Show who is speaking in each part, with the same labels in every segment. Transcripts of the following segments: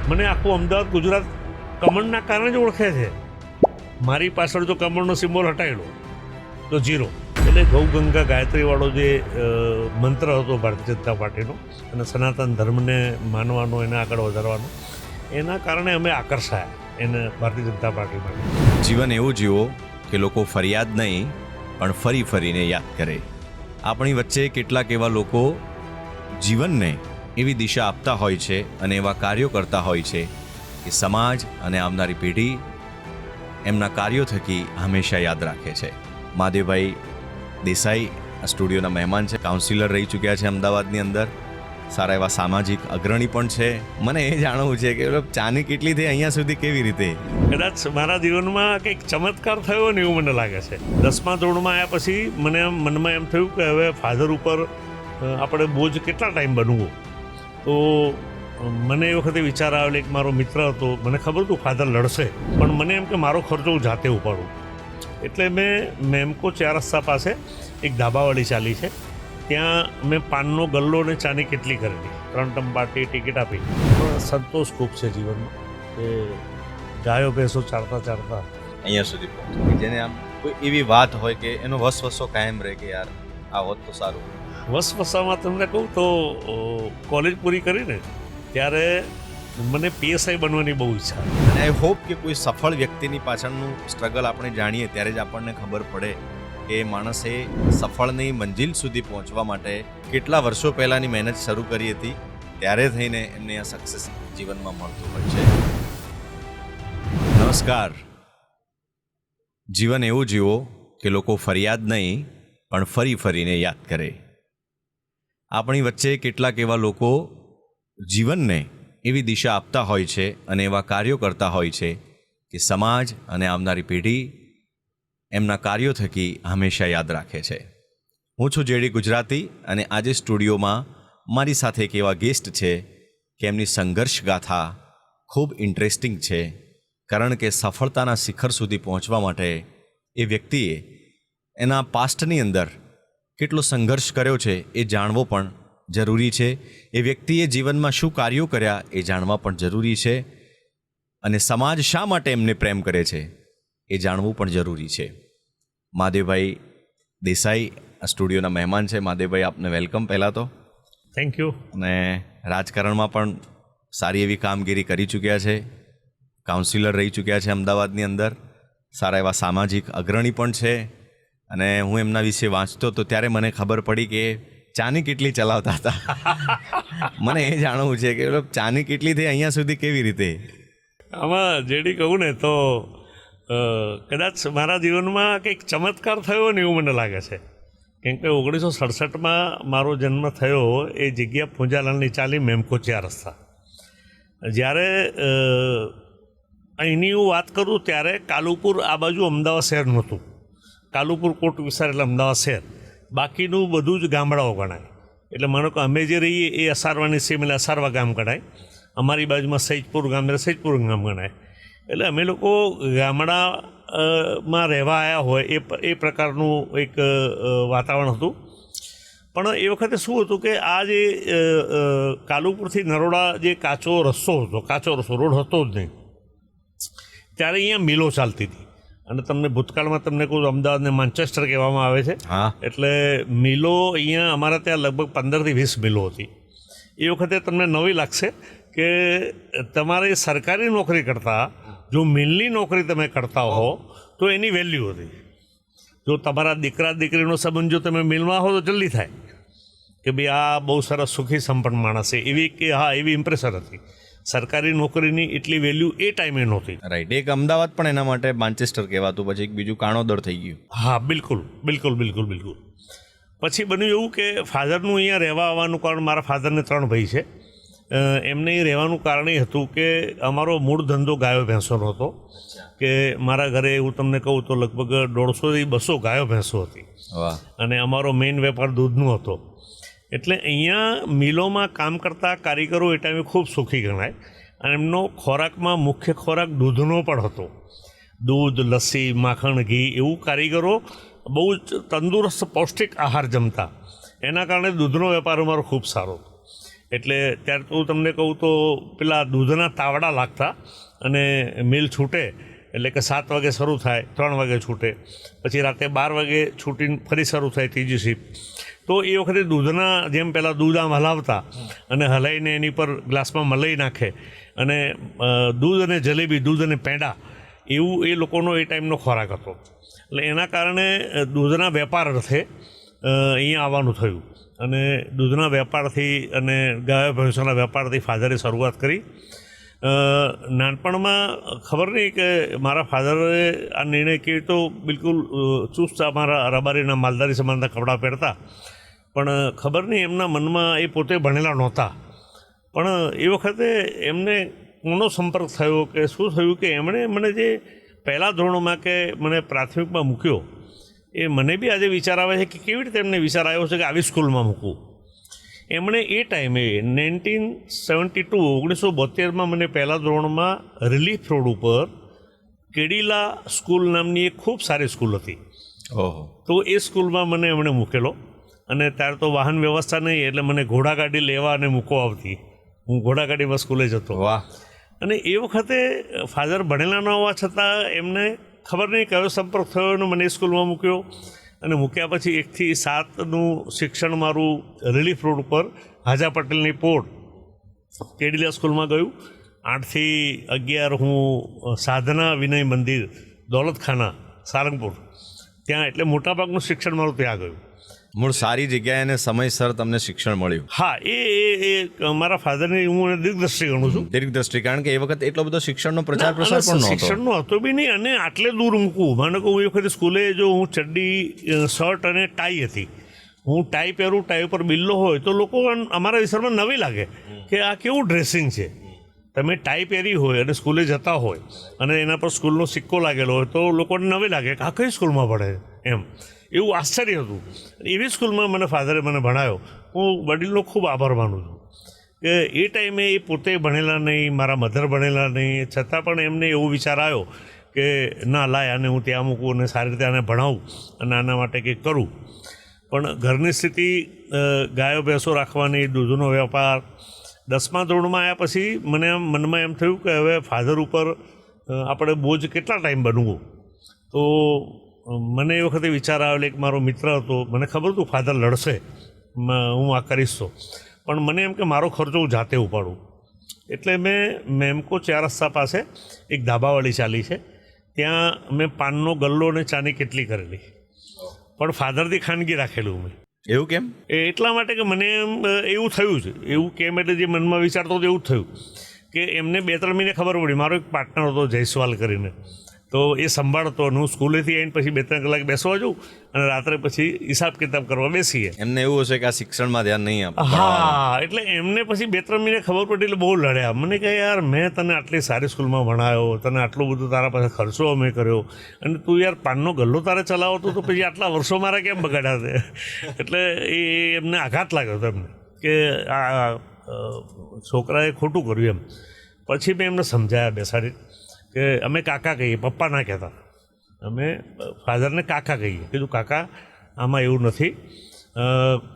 Speaker 1: મને આખું અમદાવાદ ગુજરાત કમળના કારણે જ ઓળખે છે. મારી પાછળ જો કમળનો સિમ્બોલ હટાયેલો તો ઝીરો. એટલે ગૌગંગા ગાયત્રીવાળો જે મંત્ર હતો ભારતીય જનતા પાર્ટીનો અને સનાતન ધર્મને માનવાનો, એને આગળ વધારવાનો, એના કારણે અમે આકર્ષાયા એને ભારતીય જનતા પાર્ટી માટે.
Speaker 2: જીવન એવું જીવો કે લોકો ફરિયાદ નહીં પણ ફરી ફરીને યાદ કરે. આપણી વચ્ચે કેટલાક એવા લોકો જીવનને એવી દિશા આપતા હોય છે અને એવા કાર્યો કરતા હોય છે કે સમાજ અને આવનારી પેઢી એમના કાર્યો થકી હંમેશા યાદ રાખે છે. મહાદેવભાઈ દેસાઈ આ સ્ટુડિયોના મહેમાન છે. કાઉન્સિલર રહી ચૂક્યા છે અમદાવાદની અંદર. સારા એવા સામાજિક અગ્રણી પણ છે. મને એ જાણવું છે કે ચાની કેટલી થઈ અહીંયા સુધી કેવી રીતે?
Speaker 1: કદાચ મારા જીવનમાં કંઈક ચમત્કાર થયો ને એવું મને લાગે છે. 10મા ધોરણમાં આવ્યા પછી મને મનમાં એમ થયું કે હવે ફાધર ઉપર આપણે બોજ કેટલા ટાઈમ બનવું. તો મને એ વખતે વિચાર આવેલો. એક મારો મિત્ર હતો, મને ખબર હતું ફાધર લડશે, પણ મને એમ કે મારો ખર્ચો હું જાતે ઉપાડું. એટલે મેં મેમકો 4 રસ્તા પાસે એક ધાબાવાળી ચાલી છે, ત્યાં મેં પાનનો ગલ્લો અને ચાની કેટલી કરેલી. 3 ટર્મ પાર્ટી ટિકિટ આપી. પણ સંતોષ ખૂબ છે જીવનમાં કે ગાયો ભેંસો ચારતા ચારતા
Speaker 2: અહીંયા સુધી પહોંચે, જેને આમ કોઈ એવી વાત હોય કે એનો વસવસો કાયમ રહે કે યાર આ હોત તો સારું.
Speaker 1: વસવસામાં તમને કહું તો કોલેજ પૂરી કરીને ત્યારે મને PSI બનવાની બહુ ઈચ્છા.
Speaker 2: અને આઈ હોપ કે કોઈ સફળ વ્યક્તિની પાછળનું સ્ટ્રગલ આપણે જાણીએ ત્યારે જ આપણને ખબર પડે કે માણસે સફળની મંજિલ સુધી પહોંચવા માટે કેટલા વર્ષો પહેલાંની મહેનત શરૂ કરી હતી, ત્યારે થઈને એમને આ સક્સેસ જીવનમાં મળતું હોય છે. નમસ્કાર. જીવન એવું જીવો કે લોકો ફરિયાદ નહીં પણ ફરી ફરીને યાદ કરે. આપણી વચ્ચે કેટલાક એવા લોકો જીવનને એવી દિશા આપતા હોય છે અને એવા કાર્યો કરતા હોય છે કે સમાજ અને આવનારી પેઢી એમના કાર્યો થકી હંમેશા યાદ રાખે છે. હું છું JD ગુજરાતી અને આજે સ્ટુડિયોમાં મારી સાથે એક એવા ગેસ્ટ છે કે એમની સંઘર્ષ ગાથા ખૂબ ઇન્ટરેસ્ટિંગ છે. કારણ કે સફળતાના શિખર સુધી પહોંચવા માટે એ વ્યક્તિએ એના પાસ્ટની અંદર કેટલો સંઘર્ષ કર્યો છે એ જાણવો પણ જરૂરી છે. એ વ્યક્તિએ જીવનમાં શું કાર્યો કર્યા એ જાણવા પણ જરૂરી છે. અને સમાજ શા માટે એમને પ્રેમ કરે છે એ જાણવું પણ જરૂરી છે. મહાદેવભાઈ દેસાઈ આ સ્ટુડિયોના મહેમાન છે. મહાદેવભાઈ, આપને વેલકમ. પહેલાં તો
Speaker 1: થેન્ક યુ.
Speaker 2: અને રાજકારણમાં પણ સારી એવી કામગીરી કરી ચૂક્યા છે. કાઉન્સિલર રહી ચૂક્યા છે અમદાવાદની અંદર. સારા એવા સામાજિક અગ્રણી પણ છે. અને હું એમના વિશે વાંચતો તો ત્યારે મને ખબર પડી કે ચાની કેટલી ચલાવતા હતા. મને એ જાણવું છે કે ચાની કેટલી થઈ અહીંયા સુધી કેવી રીતે?
Speaker 1: આમાં JD કહું ને તો કદાચ મારા જીવનમાં કંઈક ચમત્કાર થયો ને એવું મને લાગે છે. કેમ કે 1967માં મારો જન્મ થયો એ જગ્યા પૂંજાલાલની ચાલી, મેમકો 4 રસ્તા. જ્યારે અહીંની હું વાત કરું ત્યારે કાલુપુર આ બાજુ અમદાવાદ શહેર નહોતું. કાલુપુર કોટ વિસ્તાર એટલે અમદાવાદ શહેર, બાકીનું બધું જ ગામડાઓ ગણાય. એટલે માનો કે અમે જે રહીએ એ અસારવાની સીમ એટલે અસારવા ગામ ગણાય. અમારી બાજુમાં સૈજપુર ગામ એટલે સૈજપુર ગામ ગણાય. એટલે અમે લોકો ગામડામાં રહેવા આવ્યા હોય એ પ્રકારનું એક વાતાવરણ હતું. પણ એ વખતે શું હતું કે આ જે કાલુપુરથી નરોડા જે કાચો રસ્તો રોડ હતો જ નહીં, ત્યારે અહીંયા મિલો ચાલતી હતી. અને તમને ભૂતકાળમાં તમને કહું અમદાવાદને માન્ચેસ્ટર કહેવામાં આવે છે. એટલે મિલો અહીંયા અમારા ત્યાં લગભગ 15 થી 20 મિલો હતી. એ વખતે તમને નવી લાગશે કે તમારે સરકારી નોકરી કરતાં જો મિલની નોકરી તમે કરતા હો તો એની વેલ્યુ હતી. જો તમારા દીકરા દીકરીનો સંબંધ જો તમે મિલમાં હો તો જલ્દી થાય કે ભાઈ આ બહુ સરસ સુખી સંપન્ન માણસ છે, એવી કે હા એવી ઇમ્પ્રેશન હતી. સરકારી નોકરીની એટલી વેલ્યુ એ ટાઈમે નહોતી.
Speaker 2: રાઈટ. એક અમદાવાદ પણ એના માટે માન્ચેસ્ટર કહેવાતું, પછી એક બીજું કાણોદર થઈ ગયું.
Speaker 1: હા, બિલકુલ. પછી બન્યું એવું કે ફાધરનું અહીંયા રહેવા આવવાનું કારણ, મારા ફાધરને 3 ભાઈ છે. એમને રહેવાનું કારણ એ હતું કે અમારો મૂળ ધંધો ગાયો ભેંસોનો હતો. કે મારા ઘરે હું તમને કહું તો લગભગ 150 થી 200 ગાયો ભેંસો હતી. અને અમારો મેઇન વેપાર દૂધનો હતો. એટલે અહીંયા મિલોમાં કામ કરતા કારીગરો એ ટાઈમે ખૂબ સુખી ગણાય. અને એમનો ખોરાકમાં મુખ્ય ખોરાક દૂધનો પણ હતો. દૂધ, લસ્સી, માખણ, ઘી એવું કારીગરો બહુ જ તંદુરસ્ત પૌષ્ટિક આહાર જમતા. એના કારણે દૂધનો વેપાર અમારો ખૂબ સારો. એટલે ત્યારે તો હું તમને કહું તો પેલા દૂધના તાવડા લાગતા અને મિલ છૂટે એટલે કે 7 વાગે શરૂ થાય, 3 વાગે છૂટે, પછી રાતે 12 વાગે છૂટીને ફરી શરૂ થાય ત્રીજી શિફ્ટ. તો એ વખતે દૂધના જેમ પહેલાં દૂધ આમ હલાવતા અને હલાવીને એની પર ગ્લાસમાં મલાઈ નાખે અને દૂધ અને જલેબી, દૂધ અને પેંડા એવું એ લોકોનો એ ટાઈમનો ખોરાક હતો. એટલે એના કારણે દૂધના વેપાર અર્થે અહીંયા આવવાનું થયું અને દૂધના વેપારથી અને ગાય ભેંસોના વેપારથી ફાધરે શરૂઆત કરી. નાનપણમાં ખબર નહીં કે મારા ફાધરે આ નિર્ણય કેવી તો બિલકુલ ચુસ્ત અમારા રબારીના માલધારી સમાનના કપડાં પહેરતા, પણ ખબર નહીં એમના મનમાં એ પોતે ભણેલા નહોતા. પણ એ વખતે એમને કોનો સંપર્ક થયો કે શું થયું કે એમણે મને જે પહેલાં ધોરણમાં કે મને પ્રાથમિકમાં મૂક્યો, એ મને બી આજે વિચાર આવે છે કે કેવી રીતે એમને વિચાર આવ્યો છે કે આવી સ્કૂલમાં મૂકવું. એમણે એ ટાઈમે 1972 મને પહેલાં ધોરણમાં રિલીફ રોડ ઉપર કેડીલા સ્કૂલ નામની એક ખૂબ સારી સ્કૂલ હતી.
Speaker 2: ઓહો.
Speaker 1: તો એ સ્કૂલમાં મને એમણે મૂકેલો અને ત્યારે તો વાહન વ્યવસ્થા નહીં એટલે મને ઘોડાગાડી લેવા અને મૂકવા આવતી. હું ઘોડાગાડીમાં સ્કૂલે જતો.
Speaker 2: વાહ.
Speaker 1: અને એ વખતે ફાધર ભણેલા ન હોવા છતાં એમને ખબર નહીં કયો સંપર્ક થયો અને મને એ સ્કૂલમાં મૂક્યો. અને મૂક્યા પછી 1 થી 7નું શિક્ષણ મારું રિલીફ રોડ ઉપર હાજા પટેલની પોળ કેડીલા સ્કૂલમાં ગયું. 8 થી 11 હું સાધના વિનય મંદિર દોલતખાના સારંગપુર ત્યાં, એટલે મોટાભાગનું શિક્ષણ મારું ત્યાં ગયું.
Speaker 2: મૂળ સારી જગ્યાએ અને સમયસર તમને શિક્ષણ મળ્યું.
Speaker 1: હા, એ મારા ફાધરની હું એને દીર્ઘદ્રષ્ટિ ગણું છું.
Speaker 2: દીર્ઘદ્રષ્ટિ, કારણ કે એ વખત એટલો બધો શિક્ષણનો પ્રચાર પ્રસાર પણ નહોતો.
Speaker 1: શિક્ષણનો હતો બી નહીં અને આટલે દૂર મૂકવું. માનો કે હું એ વખતે સ્કૂલે જો હું ચડ્ડી, શર્ટ અને ટાઈ હતી, હું ટાઈ પહેરું, ટાઈ ઉપર બિલ્લો હોય તો લોકો અમારા વિસ્તારમાં નવી લાગે કે આ કેવું ડ્રેસિંગ છે. તમે ટાઈ પહેરી હોય અને સ્કૂલે જતા હોય અને એના પર સ્કૂલનો સિક્કો લાગેલો હોય તો લોકોને નવી લાગે કે આ કઈ સ્કૂલમાં ભણે એમ, એવું આશ્ચર્ય હતું. એવી સ્કૂલમાં મને ફાધરે મને ભણાવ્યો. હું વડીલનો ખૂબ આભાર માનું છું કે એ ટાઈમે એ પોતે ભણેલા નહીં, મારા મધર ભણેલા નહીં, છતાં પણ એમને એવો વિચાર આવ્યો કે ના લાય આને હું ત્યાં મૂકું અને સારી રીતે આને ભણાવું અને આના માટે કંઈક કરું. પણ ઘરની સ્થિતિ, ગાયો ભેંસો રાખવાની, દૂધનો વેપાર. 10મા ધોરણમાં આવ્યા પછી મને મનમાં એમ થયું કે હવે ફાધર ઉપર આપણે બોજ કેટલા ટાઈમ બનવું. તો મને એ વખતે વિચાર આવેલો. એક મારો મિત્ર હતો, મને ખબર હતું ફાધર લડશે, હું આ કરીશ તો, પણ મને એમ કે મારો ખર્ચો હું જાતે ઉપાડું. એટલે મેં મેમકો 4 રસ્તા પાસે એક ધાબાવાળી ચાલી છે, ત્યાં મેં પાનનો ગલ્લો અને ચાની કેટલી કરેલી, પણ ફાધરથી ખાનગી રાખેલું મેં.
Speaker 2: એવું કેમ?
Speaker 1: એટલા માટે કે મને એમ એવું થયું છે, એવું કેમ એટલે જે મનમાં વિચારતો હતો એવું જ થયું કે એમને 2-3 મહિને ખબર પડી. મારો એક પાર્ટનર હતો જયસ્વાલ કરીને, તો એ સંભાળતો અને હું સ્કૂલેથી આવીને પછી 2-3 કલાક બેસવા જાઉં અને રાત્રે પછી હિસાબ કિતાબ કરવા બેસીએ.
Speaker 2: એમને એવું હશે કે આ શિક્ષણમાં ધ્યાન નહીં આપે.
Speaker 1: હા, એટલે એમને પછી 2-3 મહિને ખબર પડી એટલે બહુ લડ્યા. મને કહે યાર મેં તને આટલી સારી સ્કૂલમાં ભણાવ્યો, તને આટલું બધું તારા પાસે ખર્ચો અમે કર્યો અને તું યાર પાનનો ગલ્લો તારે ચલાવતો તો પછી આટલા વર્ષો મારા કેમ બગાડ્યા છે. એટલે એ એમને આઘાત લાગ્યો હતો એમને કે આ છોકરાએ ખોટું કર્યું એમ. પછી મેં એમને સમજાયા બેસાડી કે અમે કાકા કહીએ, પપ્પા ના કહેતા, અમે ફાધરને કાકા કહીએ. કીધું કાકા આમાં એવું નથી,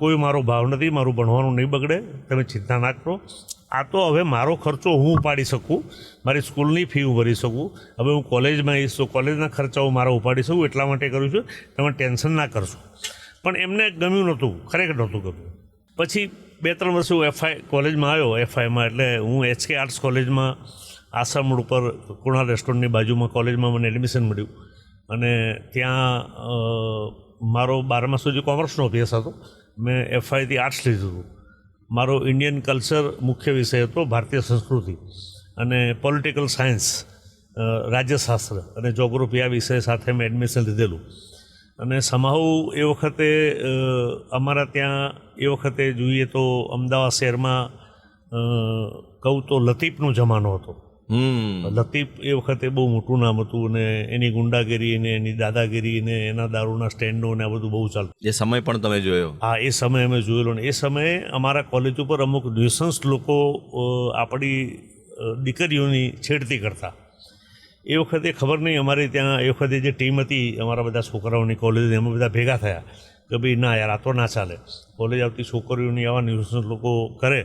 Speaker 1: કોઈ મારો ભાવ નથી, મારું ભણવાનું નહીં બગડે, તમે ચિંતા ના કરો. આ તો હવે મારો ખર્ચો હું ઉપાડી શકું, મારી સ્કૂલની ફી હું ભરી શકું, હવે હું કોલેજમાં આવીશ તો કોલેજના ખર્ચાઓ મારા ઉપાડી શકું, એટલા માટે કરું છું, તમે ટેન્શન ના કરશો. પણ એમને ગમ્યું નહોતું, ખરેખર નહોતું ગમ્યું. પછી 2-3 વર્ષે હું કોલેજમાં આવ્યો, FIમાં, એટલે હું HK આર્ટ્સ કોલેજમાં આસામ રોડ ઉપર કુણાલ રેસ્ટોરન્ટની બાજુમાં કોલેજમાં મને એડમિશન મળ્યું અને ત્યાં મારો 12મા સુધી કોમર્સનો અભ્યાસ હતો. મેં FIથી આર્ટ્સ લીધું હતું. મારો ઇન્ડિયન કલ્ચર મુખ્ય વિષય હતો, ભારતીય સંસ્કૃતિ, અને પોલિટિકલ સાયન્સ, રાજ્યશાસ્ત્ર અને જોગ્રાફી, આ વિષય સાથે મેં એડમિશન લીધેલું. અને સમાહુ એ વખતે અમારા ત્યાં એ વખતે જોઈએ તો અમદાવાદ શહેરમાં કહું તો લતીફનો જમાનો હતો. લતીફ એ વખતે બહુ મોટું નામ હતું અને એની ગુંડાગીરી ને એની દાદાગીરી ને એના દારૂના સ્ટેન્ડો ને આ બધું બહુ ચાલતું.
Speaker 2: એ સમય પણ તમે જોયો?
Speaker 1: હા, એ સમય અમે જોયેલો ને એ સમયે અમારા કોલેજ ઉપર અમુક ન્યુસન્સ લોકો આપણી દીકરીઓની છેડતી કરતા. એ વખતે ખબર નહીં, અમારે ત્યાં એ વખતે જે ટીમ હતી અમારા બધા છોકરાઓની કોલેજની, અમે બધા ભેગા થયા કે ભાઈ ના યાર આ તો ના ચાલે, કોલેજ આવતી છોકરીઓની આવા ન્યુસન્સ લોકો કરે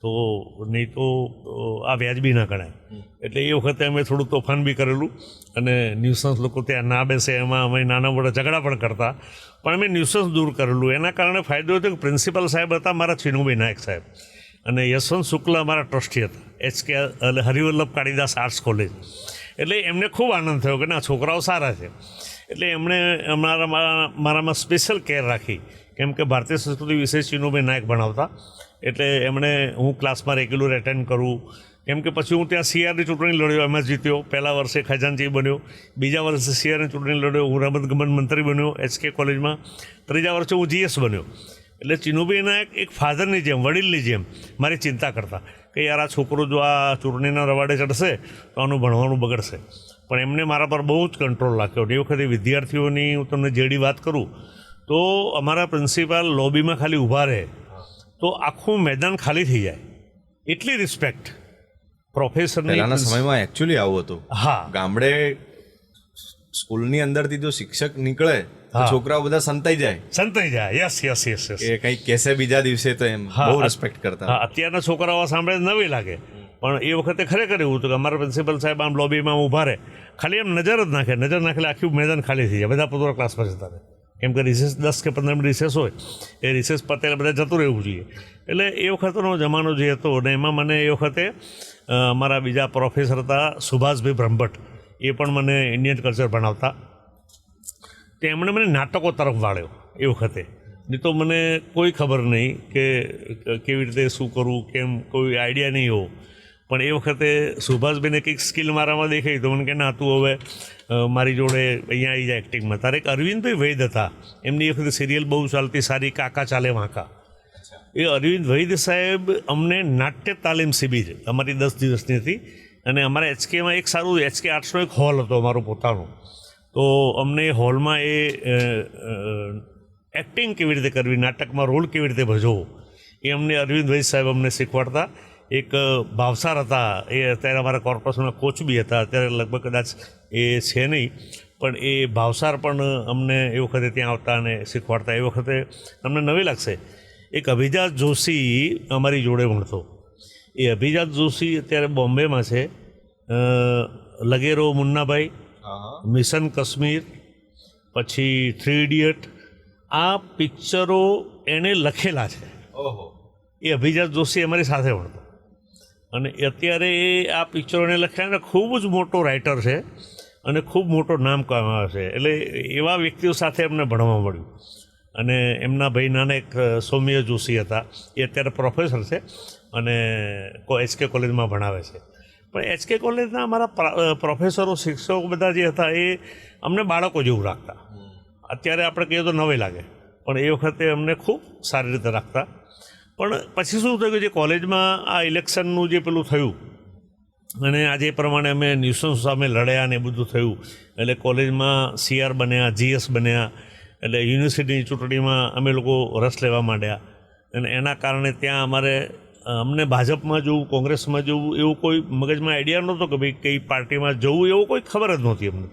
Speaker 1: તો નહીં તો આ વ્યાજબી ના ગણાય. એટલે એ વખતે અમે થોડું તોફાન બી કરેલું અને ન્યુસન્સ લોકો ત્યાં ના બેસે એમાં અમે નાના મોટા ઝઘડા પણ કરતા, પણ અમે ન્યુસન્સ દૂર કરેલું. એના કારણે ફાયદો હતો કે પ્રિન્સિપલ સાહેબ હતા મારા ચિનુભાઈ નાયક સાહેબ, અને યશવંત શુક્લા અમારા ટ્રસ્ટી હતા HK Harivallabh Kalidas arts college. એટલે એમને ખૂબ આનંદ થયો કે ના છોકરાઓ સારા છે. એટલે એમણે મારામાં સ્પેશિયલ કેર રાખી, કેમ કે ભારતીય સંસ્કૃતિ વિશે ચિનુભાઈ નાયક ભણાવતા. એટલે એમણે હું ક્લાસમાં રેગ્યુલર એટેન્ડ કરું, કેમ કે પછી હું ત્યાં CRની ચૂંટણી લડ્યો, એમાં જીત્યો. પહેલા વર્ષે ખજાનચી બન્યો, બીજા વર્ષે CRની ચૂંટણી લડ્યો, હું રમતગમત મંત્રી બન્યો HK કોલેજમાં, ત્રીજા વર્ષે હું GS બન્યો. એટલે ચિનુભાઈ નાયક એક ફાધરની જેમ, વડીલની જેમ મારી ચિંતા કરતા કે યાર આ છોકરો જો આ ચૂંટણીના રવાડે ચડશે તો આનું ભણવાનું બગડશે. પણ એમને મારા પર બહુ જ કંટ્રોલ રાખ્યો. એ વખતે વિદ્યાર્થીઓની હું તમને જેડી વાત કરું તો અમારા પ્રિન્સિપાલ લોબીમાં ખાલી ઊભા રહે તો આખું મેદાન ખાલી થઈ જાય, એટલી રિસ્પેક્ટ પ્રોફેસરની.
Speaker 2: પહેલાના સમયમાં એકચ્યુઅલી આવું હતું.
Speaker 1: હા,
Speaker 2: ગામડે સ્કૂલની અંદરથી જો શિક્ષક નીકળે તો છોકરાઓ બધા સંતાઈ જાય.
Speaker 1: યસ
Speaker 2: એ કંઈક કહેશે બીજા દિવસે તો એમ બહુ રિસ્પેક્ટ કરતા.
Speaker 1: હા, અત્યારના છોકરાઓ સાંભળે નવી લાગે, પણ એ વખતે ખરેખર એવું હતું કે અમારા પ્રિન્સિપલ સાહેબ આમ લોબીમાં ઊભા રહે, ખાલી એમ નજર જ નાખે, નજર નાખેલા આખું મેદાન ખાલી થઈ જાય, બધા પોતાના ક્લાસમાં જતા રહે. કેમ કે રિસેસ 10 કે 15 મિનિટ રિસેસ હોય, એ રિસેસ પતે બધા જતું રહેવું જોઈએ. એટલે એ વખતનો જમાનો જે હતો ને એમાં મને એ વખતે અમારા બીજા પ્રોફેસર હતા સુભાષભાઈ બ્રહ્મભટ્ટ, એ પણ મને ઇન્ડિયન કલ્ચર ભણાવતા. તે એમણે મને નાટકો તરફ વાળ્યો એ વખતે. નહીં તો મને કોઈ ખબર નહીં કે કેવી રીતે શું કરવું, કેમ કોઈ આઈડિયા નહીં એવો. પણ એ વખતે સુભાષભાઈને કંઈક સ્કિલ મારામાં દેખાઈ તો મને કે ના તું હવે મારી જોડે અહીંયા આવી જાય એક્ટિંગમાં. તારે એક અરવિંદભાઈ વૈદ હતા, એમની એ વખતે સિરિયલ બહુ ચાલતી સારી, કાકા ચાલે વાંકા. એ અરવિંદ વૈદ સાહેબ અમને નાટ્ય તાલીમ શિબિર અમારી 10 દિવસની હતી, અને અમારા HKમાં એક સારું HK આર્ટ્સનો એક હોલ હતો અમારો પોતાનો. તો અમને હોલમાં એ એક્ટિંગ કેવી રીતે કરવી, નાટકમાં રોલ કેવી રીતે ભજવો, એ અમને અરવિંદ વૈદ સાહેબ અમને શીખવાડતા. એક ભાવસાર હતા, એ અત્યારે અમારા કોર્પોરેશનના કોચ બી હતા, અત્યારે લગભગ કદાચ એ છે નહીં, પણ એ ભાવસાર પણ અમને એ વખતે ત્યાં આવતા અને શીખવાડતા. એ વખતે તમને નવી લાગશે, એક અભિજાત જોશી અમારી જોડે ભણતો. એ અભિજાત જોશી અત્યારે બોમ્બેમાં છે. લગેરો મુન્નાભાઈ, મિશન કાશ્મીર, પછી 3 ઇડિયટ, આ પિક્ચરો એણે લખેલા છે. એ અભિજાત જોશી અમારી સાથે ભણતો, અને અત્યારે એ આ પિક્ચરોને લખ્યા ને ખૂબ જ મોટો રાઇટર છે અને ખૂબ મોટો નામ કમાવે છે. એટલે એવા વ્યક્તિઓ સાથે અમને ભણવા મળ્યું. અને એમના ભાઈ નાના એક સૌમ્ય જોશી હતા, એ અત્યારે પ્રોફેસર છે અને HK કોલેજમાં ભણાવે છે. પણ HK કોલેજના અમારા પ્રોફેસરો, શિક્ષકો બધા જે હતા એ અમને બાળકો જેવું રાખતા. અત્યારે આપણે કહીએ તો નવે લાગે, પણ એ વખતે અમને ખૂબ સારી રીતે રાખતા. પણ પછી શું થયું કે જે કોલેજમાં આ ઇલેક્શનનું જે પેલું થયું અને આજે પ્રમાણે અમે ન્યુસન્સ સામે લડ્યા ને એ બધું થયું, એટલે કોલેજમાં CR બન્યા, GS બન્યા, એટલે યુનિવર્સિટીની ચૂંટણીમાં અમે લોકો રસ લેવા માંડ્યા. અને એના કારણે ત્યાં અમને ભાજપમાં જવું, કોંગ્રેસમાં જવું એવું કોઈ મગજમાં આઈડિયા નહોતો કે ભાઈ કઈ પાર્ટીમાં જવું, એવું કોઈ ખબર જ નહોતી અમને.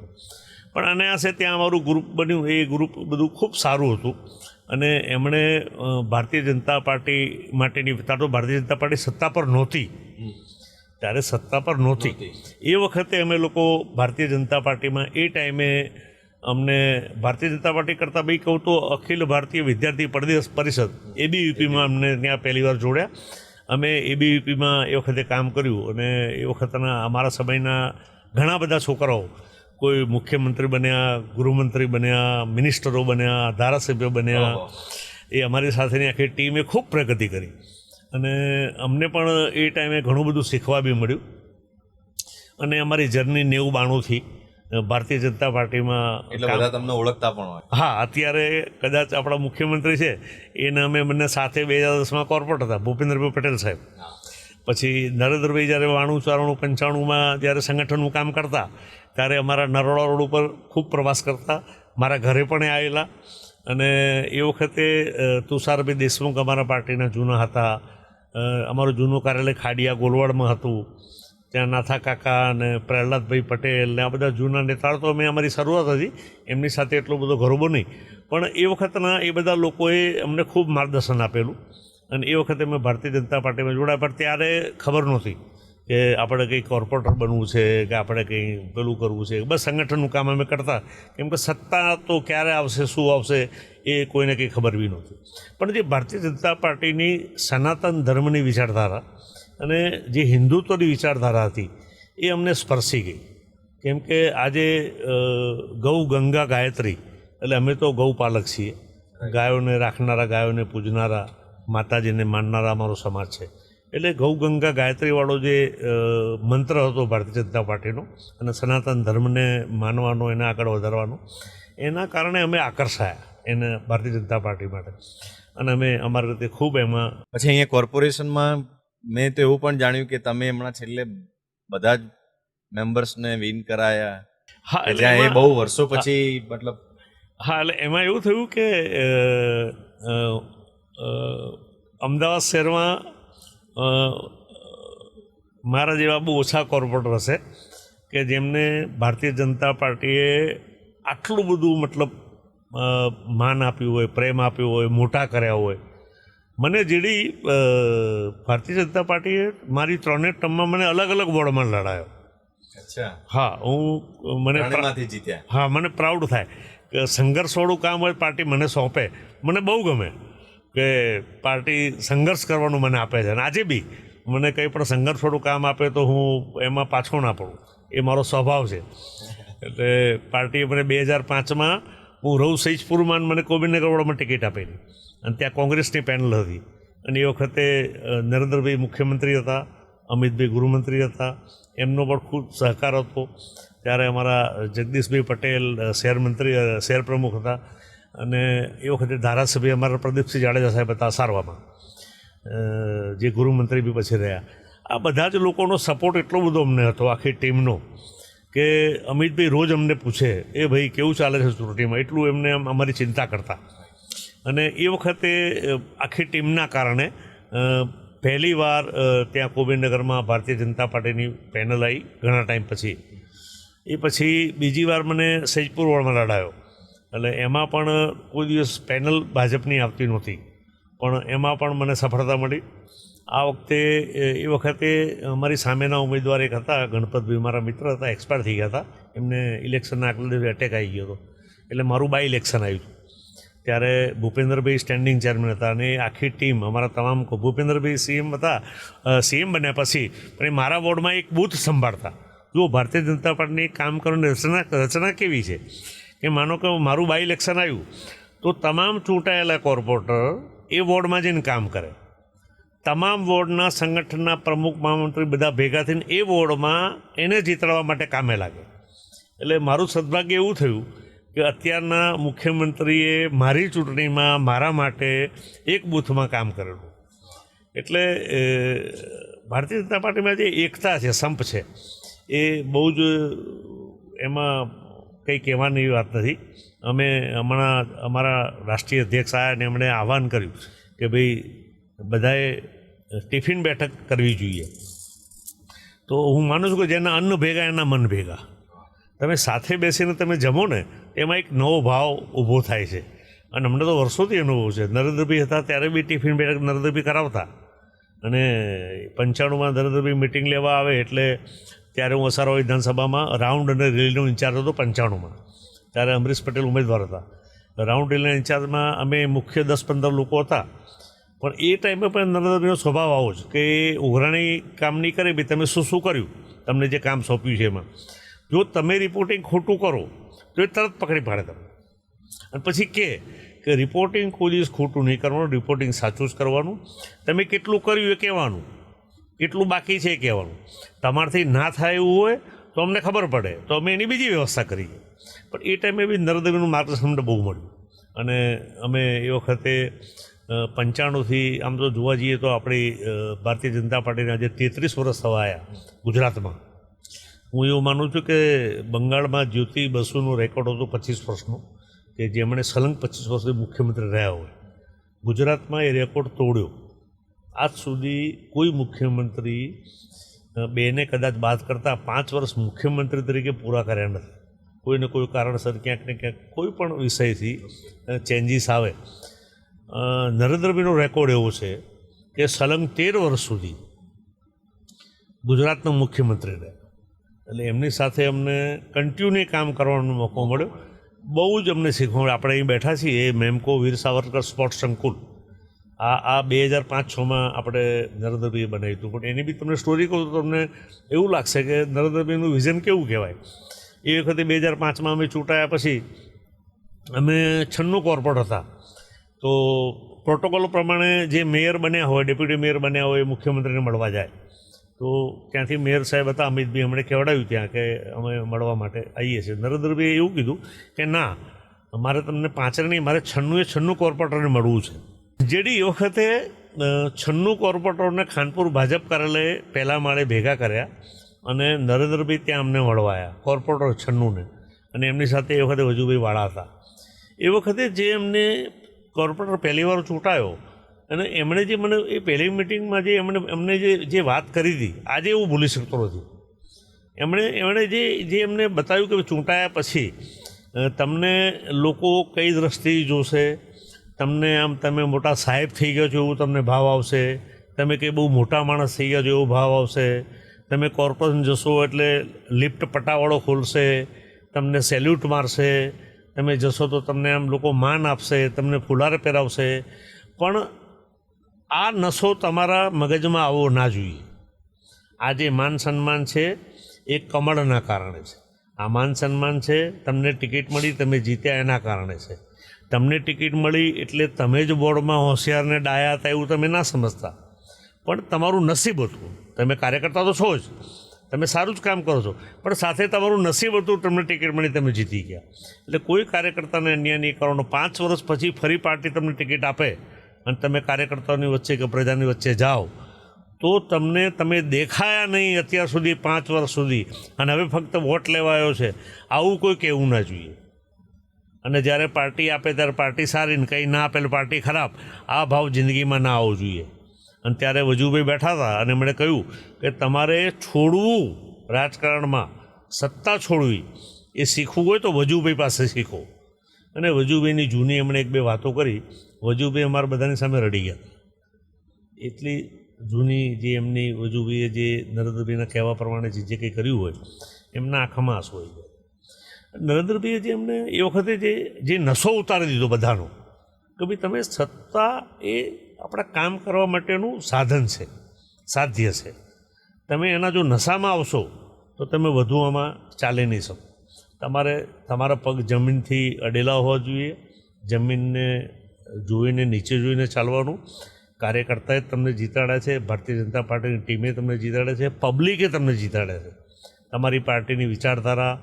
Speaker 1: પણ અનાયાસે ત્યાં અમારું ગ્રુપ બન્યું. એ ગ્રુપ બધું ખૂબ સારું હતું અને એમણે ભારતીય જનતા પાર્ટી માટેની, તો ભારતીય જનતા પાર્ટી સત્તા પર નહોતી ત્યારે, સત્તા પર નહોતી એ વખતે અમે લોકો ભારતીય જનતા પાર્ટીમાં એ ટાઈમે અમને ભારતીય જનતા પાર્ટી કરતાં ભાઈ કહું તો અખિલ ભારતીય વિદ્યાર્થી પરિષદ ABVPમાં અમને ત્યાં પહેલી વાર જોડ્યા. અમે ABVPમાં એ વખતે કામ કર્યું અને એ વખતના અમારા સમયના ઘણા બધા છોકરાઓ, કોઈ મુખ્યમંત્રી બન્યા, ગૃહમંત્રી બન્યા, મિનિસ્ટરો બન્યા, ધારાસભ્યો બન્યા. એ અમારી સાથેની આખી ટીમે ખૂબ પ્રગતિ કરી અને અમને પણ એ ટાઈમે ઘણું બધું શીખવા બી મળ્યું. અને અમારી જર્ની 90-92થી ભારતીય જનતા પાર્ટીમાં,
Speaker 2: એટલે બધા તમને ઓળખતા પણ હોય.
Speaker 1: હા, અત્યારે કદાચ આપણા મુખ્યમંત્રી છે એને અમે બંને સાથે 2010માં કોર્પોરેટ હતા, ભૂપેન્દ્રભાઈ પટેલ સાહેબ. પછી નરેન્દ્રભાઈ જ્યારે 92-94-95માં જ્યારે સંગઠનનું કામ કરતા ત્યારે અમારા નરોડા રોડ ઉપર ખૂબ પ્રવાસ કરતા, મારા ઘરે પણ આવેલા. અને એ વખતે તુષારભાઈ દેશમુખ અમારા પાર્ટીના જૂના હતા. અમારું જૂનું કાર્યાલય ખાડિયા ગોલવાડમાં હતું. ત્યાં નાથા કાકા અને પ્રહલાદભાઈ પટેલ ને આ બધા જૂના નેતાઓ તો અમે અમારી શરૂઆત હતી, એમની સાથે એટલો બધો ગરોબો નહીં, પણ એ વખતના એ બધા લોકોએ અમને ખૂબ માર્ગદર્શન આપેલું અને એ વખતે અમે ભારતીય જનતા પાર્ટીમાં જોડાયા. પણ ત્યારે ખબર નહોતી કે આપણે કંઈ કોર્પોરેટર બનવું છે કે આપણે કંઈ પેલું કરવું છે. બસ સંગઠનનું કામ અમે કરતા, કેમ કે સત્તા તો ક્યારે આવશે શું આવશે એ કોઈને કંઈ ખબર બી નહોતી. પણ જે ભારતીય જનતા પાર્ટીની સનાતન ધર્મની વિચારધારા અને જે હિન્દુત્વની વિચારધારા હતી એ અમને સ્પર્શી ગઈ. કેમ કે આજે ગૌ ગંગા ગાયત્રી, એટલે અમે તો ગૌપાલક છીએ, ગાયોને રાખનારા, ગાયોને પૂજનારા, માતાજીને માનનારા અમારો સમાજ છે. એટલે ગૌ ગંગા ગાયત્રીવાળો જે મંત્ર હતો ભારતીય જનતા પાર્ટીનો અને સનાતન ધર્મને માનવાનો, એને આગળ વધારવાનો, એના કારણે અમે આકર્ષાયા એને ભારતીય જનતા પાર્ટી માટે અને અમે અમારી રીતે ખૂબ એમાં.
Speaker 2: પછી અહીંયા કોર્પોરેશનમાં મેં તો એવું પણ જાણ્યું કે તમે હમણાં છેલ્લે બધા જ મેમ્બર્સને વિન કરાયા.
Speaker 1: હા, એટલે
Speaker 2: જ્યાં એ બહુ વર્ષો પછી મતલબ.
Speaker 1: હા, એટલે એમાં એવું થયું કે અમદાવાદ શહેરમાં મારા જેવા બહુ ઓછા કોર્પોરેટર હશે કે જેમને ભારતીય જનતા પાર્ટીએ આટલું બધું મતલબ માન આપ્યું હોય, પ્રેમ આપ્યો હોય, મોટા કર્યા હોય. મને જેડી ભારતીય જનતા પાર્ટીએ મારી 3 ટર્મમાં મને અલગ અલગ વોર્ડમાં લડાયો.
Speaker 2: અચ્છા.
Speaker 1: હા, મને
Speaker 2: જીત્યા.
Speaker 1: હા, મને પ્રાઉડ થાય કે સંઘર્ષવાળું કામ હોય પાર્ટી મને સોંપે, મને બહુ ગમે કે પાર્ટી સંઘર્ષ કરવાનું મને આપે છે. અને આજે બી મને કંઈ પણ સંઘર્ષવાળું કામ આપે તો હું એમાં પાછો ના પડું, એ મારો સ્વભાવ છે. એટલે પાર્ટીએ મને 2005માં હું રહું સૈજપુરમાં, મને કોબીનગરવાળામાં ટિકિટ આપેલી અને ત્યાં કોંગ્રેસની પેનલ હતી અને એ વખતે નરેન્દ્રભાઈ મુખ્યમંત્રી હતા, અમિતભાઈ ગૃહમંત્રી હતા, એમનો પણ ખૂબ સહકાર હતો. ત્યારે અમારા જગદીશભાઈ પટેલ શહેર પ્રમુખ હતા અને એ વખતે ધારાસભ્ય અમારા પ્રદીપસિંહ જાડેજા સાહેબ હતા સારવામાં, જે ગૃહમંત્રી બી પછી રહ્યા. આ બધા જ લોકોનો સપોર્ટ એટલો બધો અમને હતો, આખી ટીમનો, કે અમિતભાઈ રોજ અમને પૂછે એ ભાઈ કેવું ચાલે છે ચૂંટણીમાં, એટલું એમને અમારી ચિંતા કરતા. અને એ વખતે આખી ટીમના કારણે પહેલીવાર ત્યાં કોબીનગરમાં ભારતીય જનતા પાર્ટીની પેનલ આવી ઘણા ટાઈમ પછી. એ પછી બીજી વાર મને સૈજપુર વોર્ડમાં લડાયો, એટલે એમાં પણ કોઈ દિવસ પેનલ ભાજપની આવતી નહોતી, પણ એમાં પણ મને સફળતા મળી. આ વખતે એ વખતે અમારી સામેના ઉમેદવાર એક હતા, ગણપતભાઈ મારા મિત્ર હતા, એક્સપાયર થઈ ગયા હતા. એમને ઇલેક્શનના આગલા દિવસે એટેક આવી ગયો હતો, એટલે મારું બાય ઇલેક્શન આવ્યું. ત્યારે ભૂપેન્દ્રભાઈ સ્ટેન્ડિંગ ચેરમેન હતા અને આખી ટીમ અમારા તમામ, ભૂપેન્દ્રભાઈ સીએમ હતા, સીએમ બન્યા પછી પણ એ મારા વોર્ડમાં એક બૂથ સંભાળતા. જો ભારતીય જનતા પાર્ટીની કામ કરવાની રચના કેવી છે કે માનો કે મારું બાય ઇલેક્શન આવ્યું તો તમામ ચૂંટાયેલા કોર્પોરેટર એ વોર્ડમાં જઈને કામ કરે, તમામ વોર્ડના સંગઠનના પ્રમુખ મહામંત્રી બધા ભેગા થઈને એ વોર્ડમાં એને જીતાડવા માટે કામે લાગે. એટલે મારું સદભાગ્ય એવું થયું કે અત્યારના મુખ્યમંત્રીએ મારી ચૂંટણીમાં મારા માટે એક બૂથમાં કામ કરેલું. એટલે ભારતીય જનતા પાર્ટીમાં જે એકતા છે, સંપ છે, એ બહુ જ એમાં કંઈ કહેવાની વાત નથી. અમે હમણાં અમારા રાષ્ટ્રીય અધ્યક્ષ આવ્યા અને એમણે આહવાન કર્યું કે ભાઈ બધાએ ટિફિન બેઠક કરવી જોઈએ. તો હું માનું છું કે જેના અન્ન ભેગા એના મન ભેગા. તમે સાથે બેસીને તમે જમો ને એમાં એક નવો ભાવ ઊભો થાય છે અને અમને તો વર્ષોથી અનુભવ છે. નરેન્દ્રભાઈ હતા ત્યારે બી ટિફિન બેઠક નરેન્દ્રભાઈ કરાવતા અને 95માં નરેન્દ્રભાઈ મિટિંગ લેવા આવે એટલે ત્યારે હું અસારવા વિધાનસભામાં રાઉન્ડ અને રેલીનો ઇન્ચાર્જ હતો 95માં. ત્યારે અમરીશ પટેલ ઉમેદવાર હતા. રાઉન્ડ રેલીના ઇન્ચાર્જમાં અમે મુખ્ય 10-15 લોકો હતા. પણ એ ટાઈમે પણ નરેન્દ્રભાઈનો સ્વભાવ આવો જ કે ઉઘરાણી કામ નહીં કરે, ભાઈ તમે શું શું કર્યું, તમને જે કામ સોંપ્યું છે એમાં જો તમે રિપોર્ટિંગ ખોટું કરો તો એ તરત પકડી પાડે તમને. અને પછી કે રિપોર્ટિંગ કોઈ દિવસ ખોટું નહીં કરવાનું, રિપોર્ટિંગ સાચું જ કરવાનું. તમે કેટલું કર્યું એ કહેવાનું, કેટલું બાકી છે એ કહેવાનું. તમારાથી ના થાય એવું હોય તો અમને ખબર પડે તો અમે એની બીજી વ્યવસ્થા કરીએ. પણ એ ટાઈમે બી નરેન્દ્રભાઈનું માર્ગદર્શન અમને બહુ મળ્યું અને અમે એ વખતે 95થી આમ તો જોવા જઈએ તો આપણી ભારતીય જનતા પાર્ટીના જે 33 વર્ષ થવા આવ્યા ગુજરાતમાં. હું એવું માનું છું કે બંગાળમાં જ્યોતિ બસુનું રેકોર્ડ હતું 25 વર્ષનું, કે જેમણે સલંગ 25 વર્ષથી મુખ્યમંત્રી રહ્યા હોય. ગુજરાતમાં એ રેકોર્ડ તોડ્યો. આજ સુધી કોઈ મુખ્યમંત્રી બેને કદાચ બાદ કરતાં 5 વર્ષ મુખ્યમંત્રી તરીકે પૂરા કર્યા નથી. કોઈને કોઈ કારણસર ક્યાંક ને ક્યાંક કોઈ પણ વિષયથી ચેન્જીસ આવે. નરેન્દ્રભાઈનો રેકોર્ડ એવો છે કે સલંગ 13 વર્ષ સુધી ગુજરાતના મુખ્યમંત્રી રહ્યા. એટલે એમની સાથે અમને કન્ટિન્યુ કામ કરવાનો મોકો મળ્યો. બહુ જ અમને શીખવા મળ્યું. આપણે અહીં બેઠા છીએ એ મેમકો વીર સાવરકર સ્પોર્ટ્સ સંકુલ આ 2005-06માં આપણે નરેન્દ્રભાઈએ બનાવ્યું હતું. પણ એની બી તમને સ્ટોરી કહું તો તમને એવું લાગશે કે નરેન્દ્રભાઈનું વિઝન કેવું કહેવાય. એ વખતે 2005માં અમે ચૂંટાયા પછી અમે 96 કોર્પોરેટ હતા. તો પ્રોટોકોલ પ્રમાણે જે મેયર બન્યા હોય, ડેપ્યુટી મેયર બન્યા હોય એ મુખ્યમંત્રીને મળવા જાય. તો ત્યાંથી મેયર સાહેબ હતા અમિતભાઈ, એમણે કહેવડાવ્યું ત્યાં કે અમે મળવા માટે આવીએ છીએ. નરેન્દ્રભાઈએ એવું કીધું કે ના, મારે તમને 5 નહીં, મારે 96 કોર્પોરેટરને મળવું છે. જેડી એ વખતે 96 કોર્પોરેટરને ખાનપુર ભાજપ કાર્યાલયે પહેલા માળે ભેગા કર્યા અને નરેન્દ્રભાઈ ત્યાં અમને મળવા આવ્યા, કોર્પોરેટર 96ને. અને એમની સાથે એ વખતે વજુભાઈ વાળા હતા. એ વખતે જે એમને કોર્પોરેટર પહેલી વાર ચૂંટાયો અને એમણે જે મને એ પહેલી મિટિંગમાં જે એમને જે વાત કરી હતી, આજે એવું ભૂલી શકતો નથી. એમણે જે એમને બતાવ્યું કે ચૂંટાયા પછી તમને લોકો કઈ દ્રષ્ટિએ જોશે, તમને આમ તમે મોટા સાહેબ થઈ ગયા છો એવું તમને ભાવ આવશે, તમે કંઈ બહુ મોટા માણસ થઈ ગયા છો એવો ભાવ આવશે, તમે કોર્પોરેશન જશો એટલે લિફ્ટ પટાવાળો ખોલશે, તમને સેલ્યુટ મારશે, તમે જશો તો તમને આમ લોકો માન આપશે, તમને ફુલાર પહેરાવશે. પણ આ નશો તમારા મગજમાં આવવો ના જોઈએ. આ જે માન સન્માન છે એ કમળના કારણે છે. આ માન સન્માન છે તમને ટિકિટ મળી, તમે જીત્યા એના કારણે છે. તમને ટિકિટ મળી એટલે તમે જ બોર્ડમાં હોશિયારને ડાયા હતા એવું તમે ના સમજતા, પણ તમારું નસીબ હતું. તમે કાર્યકર્તા તો છો જ, તમે સારું જ કામ કરો છો, પણ સાથે તમારું નસીબ હતું, તમને ટિકિટ મળી, તમે જીતી ગયા. એટલે કોઈ કાર્યકર્તાને અન્યાય નહીં કરવાનો. 5 વર્ષ પછી ફરી પાર્ટી તમને ટિકિટ આપે અને તમે કાર્યકર્તાઓની વચ્ચે કે પ્રજાની વચ્ચે જાઓ તો તમે દેખાયા નહીં અત્યાર સુધી 5 વર્ષ સુધી, અને હવે ફક્ત વોટ લેવા આવ્યો છે, આવું કોઈ કહેવું ના જોઈએ. અને જ્યારે પાર્ટી આપે ત્યારે પાર્ટી સારી ને કંઈ ના આપેલ પાર્ટી ખરાબ, આ ભાવ જિંદગીમાં ના આવવો જોઈએ. અને ત્યારે વજુભાઈ બેઠા હતા અને એમણે કહ્યું કે તમારે છોડવું રાજકારણમાં, સત્તા છોડવી એ શીખવું હોય તો વજુભાઈ પાસે શીખો. અને વજુભાઈની જૂની એમણે 1-2 વાતો કરી. વજુભાઈ અમારા બધાની સામે રડી ગયા. એટલી જૂની જે એમની વજુભાઈએ જે નરેન્દ્રભાઈના કહેવા પ્રમાણે જે કંઈ કર્યું હોય એમના આંખમાં આંસુ આવી ગયા. નરેન્દ્રભાઈએ જે એમને એ વખતે જે નશો ઉતારી દીધો બધાનો કે ભાઈ તમે સત્તા એ આપણા કામ કરવા માટેનું સાધન છે, સાધ્ય છે. તમે એના જો નશામાં આવશો તો તમે વધુ આમાં ચાલી નહીં શકો. તમારા પગ જમીનથી અડેલા હોવા જોઈએ, જમીનને જોઈને નીચે જોઈને ચાલવાનું. કાર્યકર્તાએ તમને જીતાડ્યા છે, ભારતીય જનતા પાર્ટીની ટીમે તમને જીતાડ્યા છે, પબ્લિકે તમને જીતાડ્યા છે. તમારી પાર્ટીની વિચારધારા,